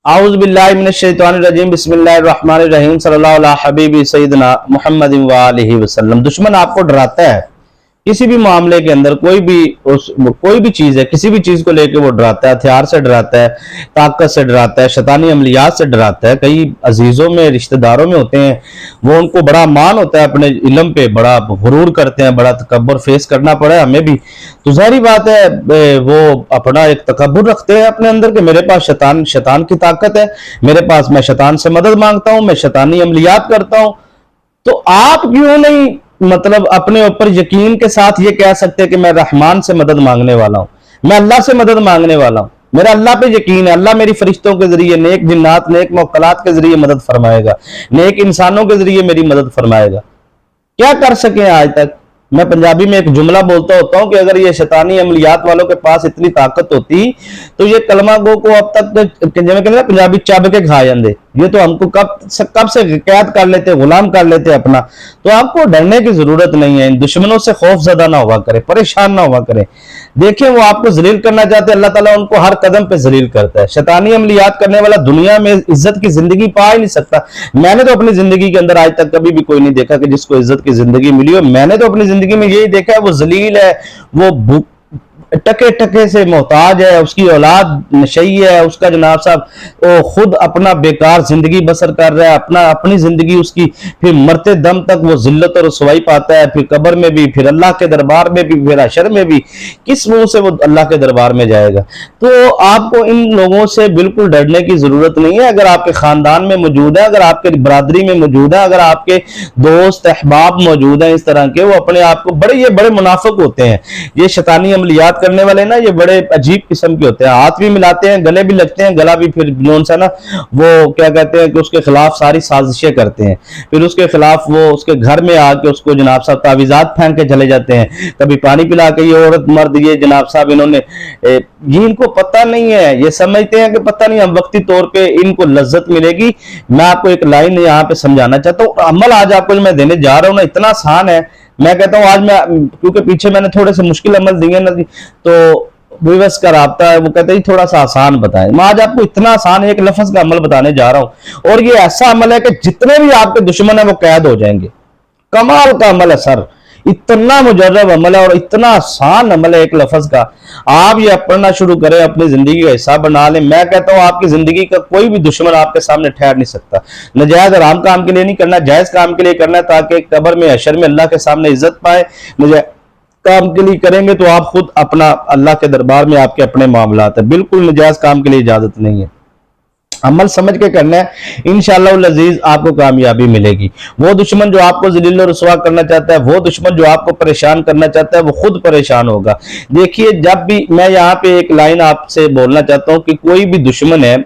आऊज़ु बिल्लाहि मिनश शैतानिर रजीम बिस्मिल्लाहिर रहमानिर रहीम सल्लल्लाहु अला हबीबी सय्यिदना मुहम्मद व आलिहि वसल्लम। दुश्मन आपको डराता है किसी भी मामले के अंदर, कोई भी चीज है, किसी भी चीज को लेकर वो डराता है। हथियार से डराता है, ताकत से डराता है, शैतानी अमलियात से डराता है। कई अजीजों में, रिश्तेदारों में होते हैं, वो उनको बड़ा मान होता है, अपने इल्म पे बड़ा गुरूर करते हैं, बड़ा तकब्बुर फेस करना पड़ा है हमें भी, तो जाहिर बात है वो अपना एक तकब्बुर रखते हैं अपने अंदर कि मेरे पास शैतान की ताकत है, मेरे पास, मैं शैतान से मदद मांगता हूं, मैं शैतानी अमलियात करता हूं। तो आप क्यों नहीं मतलब अपने ऊपर यकीन के साथ ये कह सकते हैं कि मैं रहमान से मदद मांगने वाला हूं, मैं अल्लाह से मदद मांगने वाला हूं, मेरा अल्लाह पे यकीन है, अल्लाह मेरी फरिश्तों के जरिए, नेक जिन्नात, नेक मौकलात के जरिए मदद फरमाएगा, नेक इंसानों के जरिए मेरी मदद फरमाएगा। क्या कर सके आज तक? मैं पंजाबी में एक जुमला बोलता होता हूं कि अगर ये शैतानी अमलियात वालों के पास इतनी ताकत होती तो ये कलमा गो को अब तक पंजाबी चब के खा जाते, ये तो हमको कब से कैद कर लेते, गुलाम कर लेते अपना। तो आपको डरने की जरूरत नहीं है, इन दुश्मनों से खौफ ज़दा ना हुआ करे, परेशान ना हुआ करे। देखिए वो आपको जलील करना चाहते, अल्लाह ताला उनको हर कदम पे जलील करता है। शैतानी अमलियात करने वाला दुनिया में इज्जत की जिंदगी पा ही नहीं सकता। मैंने तो अपनी जिंदगी के अंदर आज तक कभी भी कोई नहीं देखा कि जिसको इज्जत की जिंदगी मिली हो। मैंने तो अपनी जिंदगी में यही देखा है, वो जलील है, वो टके टके से मोहताज है, उसकी औलाद नशई है, उसका जनाब साहब वो खुद अपना बेकार जिंदगी बसर कर रहा है, अपनी जिंदगी उसकी, फिर मरते दम तक वो जिल्लत और रसवाई पाता है, फिर कब्र में भी, फिर अल्लाह के दरबार में भी, फिर हशर में भी। किस मुंह से वो अल्लाह के दरबार में जाएगा? तो आपको इन लोगों से बिल्कुल डरने की जरूरत नहीं है। अगर आपके खानदान में मौजूद है, अगर आपके बरादरी में मौजूद है, अगर आपके दोस्त अहबाब मौजूद है इस तरह के, वो अपने आप को ये बड़े मुनाफिक होते हैं। ये शैतानी अमलियात करने वाले ना, ये बड़े अजीब किस्म के होते हैं, हाथ भी मिलाते हैं, गले भी लगते हैं, गला भी, फिर जोन सा ना वो क्या कहते हैं कि उसके खिलाफ सारी साजिशें करते हैं, फिर उसके खिलाफ वो उसके घर में आके उसको जनाब साहब तावीज़ात फेंक के चले जाते हैं, कभी पानी पिला के। ये औरत मर्द, ये जनाब साहब इन्होंने ये इनको पता नहीं है, ये समझते हैं कि पता नहीं हम वक्ती तौर पे इनको लज्जत मिलेगी। मैं आपको एक लाइन यहाँ पे समझाना चाहता हूँ, अमल आज आपको मैं देने जा रहा हूँ ना, इतना आसान है। मैं कहता हूं आज मैं, क्योंकि पीछे मैंने थोड़े से मुश्किल अमल दिए ना, तो विवश का राब्ता है, वो कहते हैं थोड़ा सा आसान बताएं। मैं आज आपको इतना आसान एक लफ्ज का अमल बताने जा रहा हूं, और ये ऐसा अमल है कि जितने भी आपके दुश्मन है वो कैद हो जाएंगे। कमाल का अमल है सर, इतना मुजर्रब अमल है और इतना आसान अमल है एक लफ्ज का। आप ये पढ़ना शुरू करें, अपनी जिंदगी का हिस्सा बना लें। मैं कहता हूं आपकी जिंदगी का कोई भी दुश्मन आपके सामने ठहर नहीं सकता। नजायज आराम काम के लिए नहीं करना, जायज काम के लिए करना है, ताकि कब्र में, हशर में अल्लाह के सामने इज्जत पाए। नजायज काम के लिए करेंगे तो आप खुद अपना, अल्लाह के दरबार में आपके अपने मामलात है। बिल्कुल नजायज काम के लिए इजाजत नहीं है। अमल समझ के करना है, इंशाअल्लाह अज़ीज आपको कामयाबी मिलेगी। वो दुश्मन जो आपको ज़लील और रुसवा करना चाहता है, वो दुश्मन जो आपको परेशान करना चाहता है, वो खुद परेशान होगा। देखिए, जब भी मैं यहाँ पे एक लाइन आपसे बोलना चाहता हूँ कि कोई भी दुश्मन है,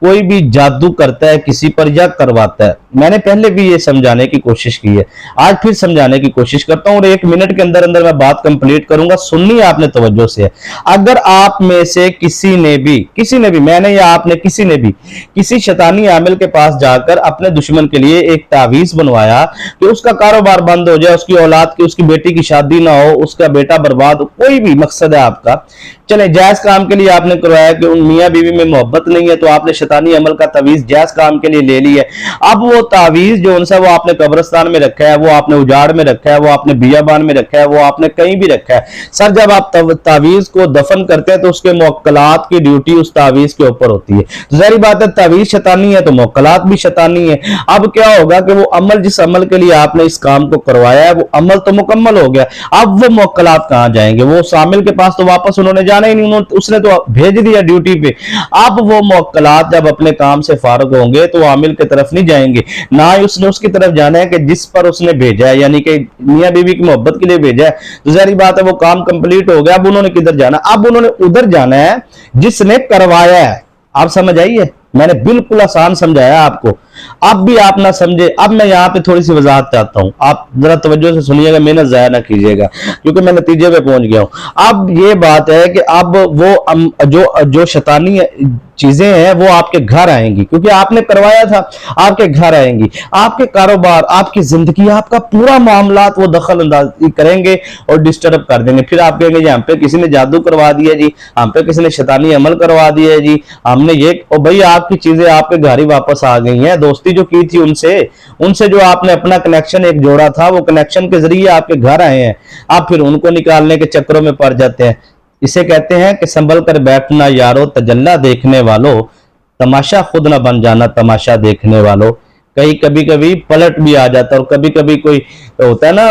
कोई भी जादू करता है किसी पर या करवाता है, मैंने पहले भी ये समझाने की कोशिश की है, आज फिर समझाने की कोशिश करता हूँ, और 1 मिनट के अंदर अंदर मैं बात कंप्लीट करूंगा। सुननी आपने तवज्जो से। अगर आप में से किसी ने भी, मैंने या आपने, किसी ने भी किसी शैतानी आमिल के पास जाकर अपने दुश्मन के लिए एक तावीज बनवाया कि उसका कारोबार बंद हो जाए, उसकी औलाद की, उसकी बेटी की शादी ना हो, उसका बेटा बर्बाद हो, कोई भी मकसद है आपका, चले जायज काम के लिए आपने करवाया कि उन मियाँ बीवी में मोहब्बत नहीं है, तो आपने शैतानी अमल का तावीज जायज काम के लिए ले लिया। अब वो तावीज जो उनसे, वो आपने कब्रिस्तान में रखा है, वो आपने उजाड़ में रखा है, वो आपने बियाबान में रखा है, वो आपने कहीं भी रखा है। सर, जब आप तावीज को दफन करते हैं तो उसके मुवक्कलात की ड्यूटी उस तावीज के ऊपर होती है। तो जाहिर बात है, तावीज शैतानी है तो मुवक्कलात भी शैतानी है। अब क्या होगा कि वो अमल, जिस अमल के लिए आपने इस काम को करवाया है, वो अमल तो मुकम्मल हो गया, अब वो मुवक्कलात कहां जाएंगे? वो शामिल के पास तो वापस उन्होंने जाना ही नहीं, उसने तो भेज दिया ड्यूटी पे। अब वो मुवक्कलात जब अपने काम से फारग होंगे तो आमिल की तरफ नहीं जाएंगे, ना ही उसने उसकी तरफ जाना है कि जिस पर उसने भेजा है, यानी कि मियां बीवी की मोहब्बत के लिए भेजा है। तो जाहिर बात है वो काम कंप्लीट हो गया। अब उन्होंने किधर जाना? अब उन्होंने उधर जाना है जिसने करवाया है। आप समझ आइए, मैंने बिल्कुल आसान समझाया आपको। अब भी आप ना समझे। अब मैं यहाँ पे थोड़ी सी वजाहत चाहता हूँ, आप जरा तवज्जो से सुनिएगा, मेहनत जाया ना कीजिएगा, क्योंकि मैं नतीजे पे पहुंच गया हूँ। अब ये बात है कि अब वो जो शैतानी चीजें हैं वो आपके घर आएंगी, क्योंकि आपने करवाया था, आपके घर आएंगी, आपके कारोबार, आपकी जिंदगी, आपका पूरा मामलात वो दखल अंदाजी करेंगे और डिस्टर्ब कर देंगे। फिर आप कहेंगे जी हम पे किसी ने जादू करवा दिया जी, हम पे किसी ने शैतानी अमल करवा दिया जी, हमने ये। और भाई आपकी चीजें आपके घर ही वापस आ गई हैं। दोस्ती जो की थी उनसे जो आपने अपना कनेक्शन एक जोड़ा था, वो कनेक्शन के जरिए आपके घर आए हैं, आप फिर उनको निकालने के चक्करों में पड़ जाते हैं। इसे कहते हैं कि संभल कर बैठना यारो तजल्ला देखने वालों, तमाशा खुद ना बन जाना तमाशा देखने वालों। कहीं कभी कभी पलट भी आ जाता है, और कभी कभी कोई होता है ना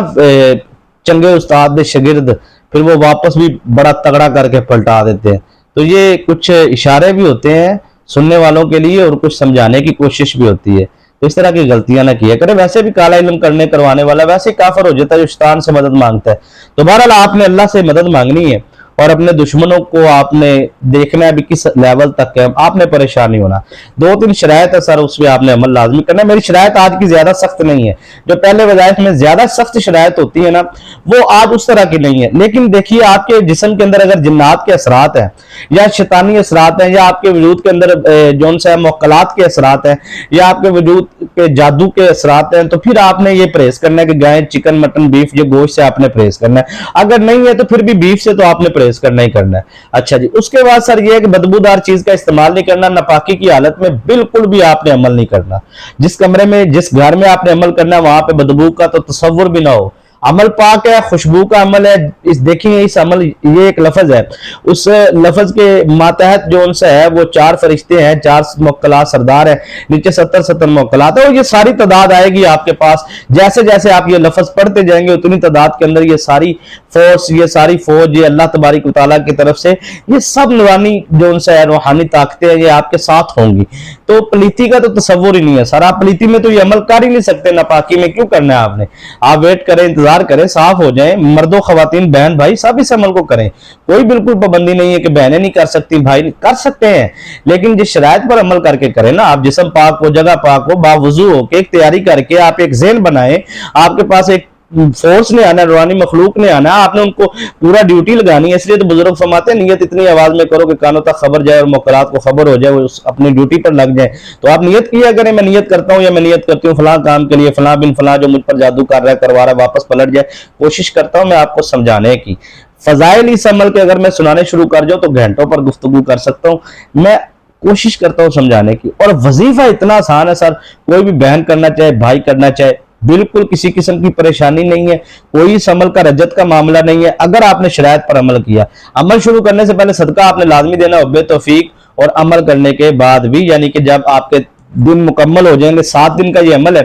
चंगे उस्ताद दे शागिर्द, फिर वो वापस भी बड़ा तगड़ा करके पलटा देते हैं। तो ये कुछ इशारे भी होते हैं सुनने वालों के लिए, और कुछ समझाने की कोशिश भी होती है। तो इस तरह की गलतियां ना किया करें। वैसे भी काला इल्म करवाने वाला वैसे ही काफिर हो जाता है जो शैतान से मदद मांगता है। तो बहरहाल आपने अल्लाह से मदद मांगनी है, और अपने दुश्मनों को आपने देखना है भी किस लेवल तक है, आपने परेशान नहीं होना। 2-3 शरायत है सर, उस पर आपने अमल लाजमी करना है। मेरी शरायत आज की ज्यादा सख्त नहीं है, जो पहले वजायत में ज्यादा सख्त शरायत होती है ना, वो आज उस तरह की नहीं है। लेकिन देखिए आपके जिस्म के अंदर अगर जिन्नात के असरात हैं, या शैतानी असरात हैं, या आपके वजूद के अंदर जौन सा मौकलात के असरात हैं, या आपके वजूद के जादू के असरात हैं, तो फिर आपने ये परहेज करना है कि गाय, चिकन, मटन, बीफ, ये गोश्त से आपने परहेज करना है। अगर नहीं है तो फिर भी बीफ से तो आपने परहेज करना ही करना है। अच्छा जी, उसके बाद सर ये है कि बदबूदार चीज का इस्तेमाल नहीं करना। नापाकी की हालत में बिल्कुल भी आपने अमल नहीं करना। जिस कमरे में, जिस घर में आपने अमल करना है, वहां पे बदबू का तो तसव्वुर भी ना हो। अमल पाक है, खुशबू का अमल है। इस देखिए इस अमल, ये एक लफ्ज है, उस लफ्ज के मातहत जो उनसे है वो 4 फरिश्ते हैं, 4 मुक्कला सरदार है, नीचे 70 मुक्कलात है, और ये सारी तादाद आएगी आपके पास। जैसे जैसे आप ये लफ्ज पढ़ते जाएंगे उतनी तादाद के अंदर ये सारी फोर्स, ये सारी फौज, ये अल्लाह तबारिक व तआला की तरफ से ये सब नूरानी जो उनसे है रूहानी ताकतें हैं, ये आपके साथ होंगी। तो पलीती का तो तसव्वुर ही नहीं है सर। आप पलीती में तो ये अमल कर ही नहीं सकते, नापाकी में क्यों करना है आपने। आप वेट करें, इंतजार करें, साफ हो जाएं। मर्दों, खवातीन, बहन भाई सब इस अमल को करें। कोई बिल्कुल पाबंदी नहीं है कि बहनें नहीं कर सकती, भाई कर सकते हैं, लेकिन जिस शरायत पर अमल करके करें ना। आप जिस्म पाक हो, जगह पाक हो, बावुजू हो के एक तैयारी करके आप एक ज़हन बनाए। आपके पास एक फोर्स ने आना, रूहानी मखलूक ने आना, आपने उनको पूरा ड्यूटी लगानी है। इसलिए तो बुजुर्ग फरमाते हैं नियत इतनी आवाज में करो कि कानों तक खबर जाए और मुकरात को खबर हो जाए, वो अपनी ड्यूटी पर लग जाए। तो आप नियत किया करें, मैं नियत करता हूं या मैं नियत करती हूँ फलां काम के लिए, फलां बिन फलां जो मुझ पर जादू कर रहा है, करवा रहा है, वापस पलट जाए। कोशिश करता हूं मैं आपको समझाने की। फजाइल इस अमल के अगर मैं सुनाने शुरू कर जाऊं तो घंटों पर गुफ्तगू कर सकता हूं। मैं कोशिश करता हूं समझाने की। और वजीफा इतना आसान है सर, कोई भी बहन करना चाहे, भाई करना चाहे, बिल्कुल किसी किस्म की परेशानी नहीं है। कोई इस अमल का रजत का मामला नहीं है। अगर आपने शरायत पर अमल किया, अमल शुरू करने से पहले सदका आपने लाजमी देना है, हुब्बे तौफीक। और अमल करने के बाद भी, यानी कि जब आपके दिन मुकम्मल हो जाएंगे, 7 दिन का ये अमल है,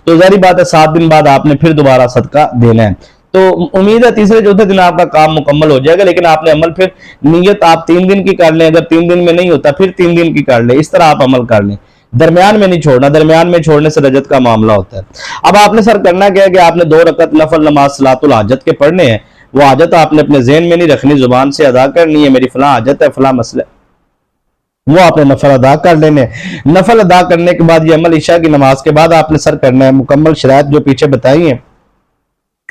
तो जारी बात है 7 दिन बाद आपने फिर दोबारा सदका देना है। तो उम्मीद है तीसरे चौथे दिन आपका काम मुकम्मल हो जाएगा। लेकिन आपने अमल फिर नियत आप 3 दिन की कर लें, अगर 3 दिन में नहीं होता फिर 3 दिन की कर लें, इस तरह आप अमल कर लें। दरमियान में नहीं छोड़ना, दरमियान में छोड़ने से रजत का मामला होता है। अब आपने सर करना क्या है कि आपने 2 रकत नफल नमाज सलातुल हाजत के पढ़ने हैं। वो हाजत आपने अपने ज़हन में नहीं रखनी, जुबान से अदा करनी है। मेरी फलां हाजत है, फलां मसला, वो आपने नफल अदा कर लेने। नफल अदा करने के बाद ये अमल ईशा की नमाज के बाद आपने सर करना है। मुकम्मल शरायत जो पीछे बताई है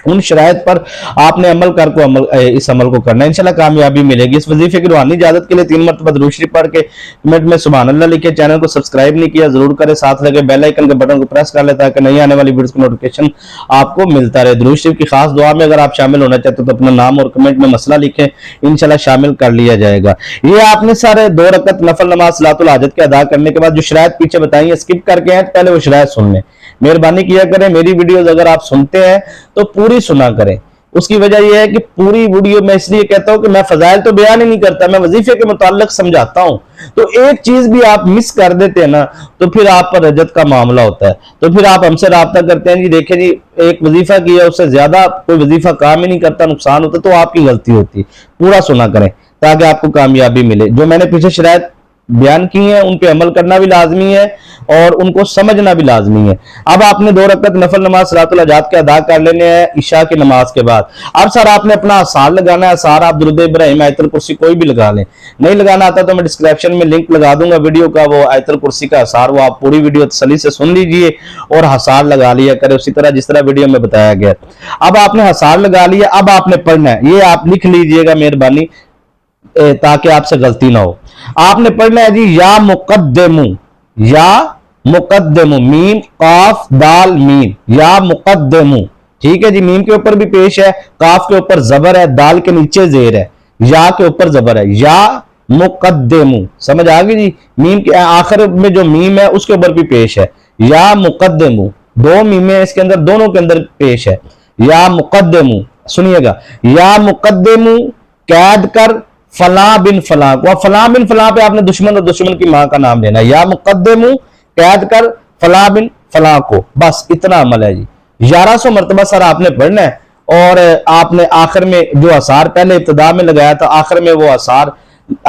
उन शरायत पर आपने अमल कर इस अमल को करना है, इंशाल्लाह कामयाबी मिलेगी। इस वजीफे की रूहानी इजाजत के लिए 3 मरतबा दुरूद शरीफ पढ़ के कमेंट में सुभान अल्लाह लिखे। चैनल को सब्सक्राइब नहीं किया जरूर करें, साथ लगे बेल आइकन के बटन को प्रेस कर ले ताकि नई आने वाली वीडियोस का नोटिफिकेशन आपको मिलता रहे। दुरूद शरीफ की खास दुआ में अगर आप शामिल होना चाहते हो तो अपना नाम और कमेंट में मसला लिखें, इंशाल्लाह शामिल कर लिया जाएगा। ये आपने सारे 2 रकत नफल नमाज सलातुल हाजत के अदा करने के बाद जो शरायत पीछे बताई है, स्किप करके हैं पहले वो शरायत सुन लें। मेहरबानी किया करें, मेरी वीडियोस अगर आप सुनते हैं तो पूरी सुना करें। उसकी वजह यह है कि पूरी वीडियो मैं इसलिए कहता हूं कि मैं फजाइल तो बयान ही नहीं करता, मैं वजीफे के मुताल्लिक समझाता हूं। तो एक चीज भी आप मिस कर देते हैं ना तो फिर आप पर रजत का मामला होता है। तो फिर आप हमसे राब्ता करते हैं, जी देखें जी एक वजीफा किया उससे ज्यादा कोई वजीफा काम ही नहीं करता, नुकसान होता, तो आपकी गलती होती है। पूरा सुना करें ताकि आपको कामयाबी मिले। जो मैंने पीछे शरायत बयान की हैं उन पे अमल करना भी लाजमी है और उनको समझना भी लाजमी है। अब आपने 2 रकअत नफल नमाज सलातुल हाजात के अदा कर लेने हैं ईशा की नमाज के बाद। अब सर आपने अपना आसार लगाना है, आसार आप दुरूद इब्राहिम आयतुल कुर्सी कोई भी लगा लें, नहीं लगाना आता तो मैं डिस्क्रिप्शन में लिंक लगा दूंगा वीडियो का, वो आयतुल कुर्सी का आसार, वो आप पूरी वीडियो तसल्ली से सुन लीजिए और आसार लगा लिया करें उसी तरह जिस तरह वीडियो में बताया गया। अब आपने आसार लगा लिया, अब आपने पढ़ना है, ये आप लिख लीजिएगा मेहरबानी ताकि आपसे गलती ना हो। आपने पढ़ना है जी या मुकद्दमु, या मुकद्दमु, मीम काफ दाल मीम, या मुकद्दमु, ठीक है जी। मीम के ऊपर भी पेश है, काफ के ऊपर जबर है, दाल के नीचे जेर है, या के ऊपर जबर है, या मुकद्दमु, समझ आ गई जी। मीम के आखिर में जो मीम है उसके ऊपर भी पेश है, या मुकद्दमु, 2 मीमें इसके अंदर, दोनों के अंदर पेश है, या मुकद्दमु। सुनिएगा, या मुकद्दमु कैद कर फला बिन फला को, फला बिन फला पे आपने दुश्मन और दुश्मन की मां का नाम लेना है, या मुकद्दमु कैद कर फला बिन फला को, बस इतना अमल है जी। 1100 मरतबा सर आपने पढ़ना है और आपने आखिर में जो आसार पहले इब्तिदा में लगाया था आखिर में वो आसार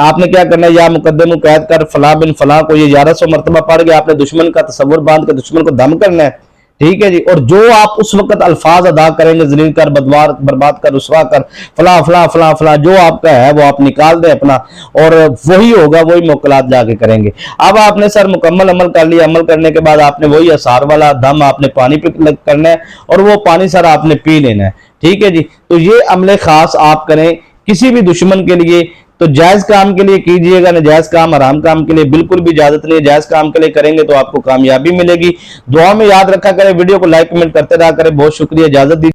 आपने क्या करना है, या मुकद्दमु कैद कर फला बिन फला को, ये 1100 मरतबा पढ़ के आपने दुश्मन का तसव्वुर बांध के दुश्मन को दम करना है, ठीक है जी। और जो आप उस वक्त अल्फाज अदा करेंगे, जलील कर, बदवार, बर्बाद कर, रुसवा कर, फला फला फला फला, जो आपका है वो आप निकाल दें अपना, और वही होगा, वही मुकलात जाके करेंगे। अब आपने सर मुकम्मल अमल कर लिया, अमल करने के बाद आपने वही असार वाला दम आपने पानी पे करना है और वो पानी सर आपने पी लेना है, ठीक है जी। तो ये अमले खास आप करें किसी भी दुश्मन के लिए, तो जायज काम के लिए कीजिएगा, नाजायज काम हराम काम के लिए बिल्कुल भी इजाजत नहीं है। जायज काम के लिए करेंगे तो आपको कामयाबी मिलेगी। दुआ में याद रखा करें, वीडियो को लाइक कमेंट करते रहा करें। बहुत शुक्रिया, इजाजत दी।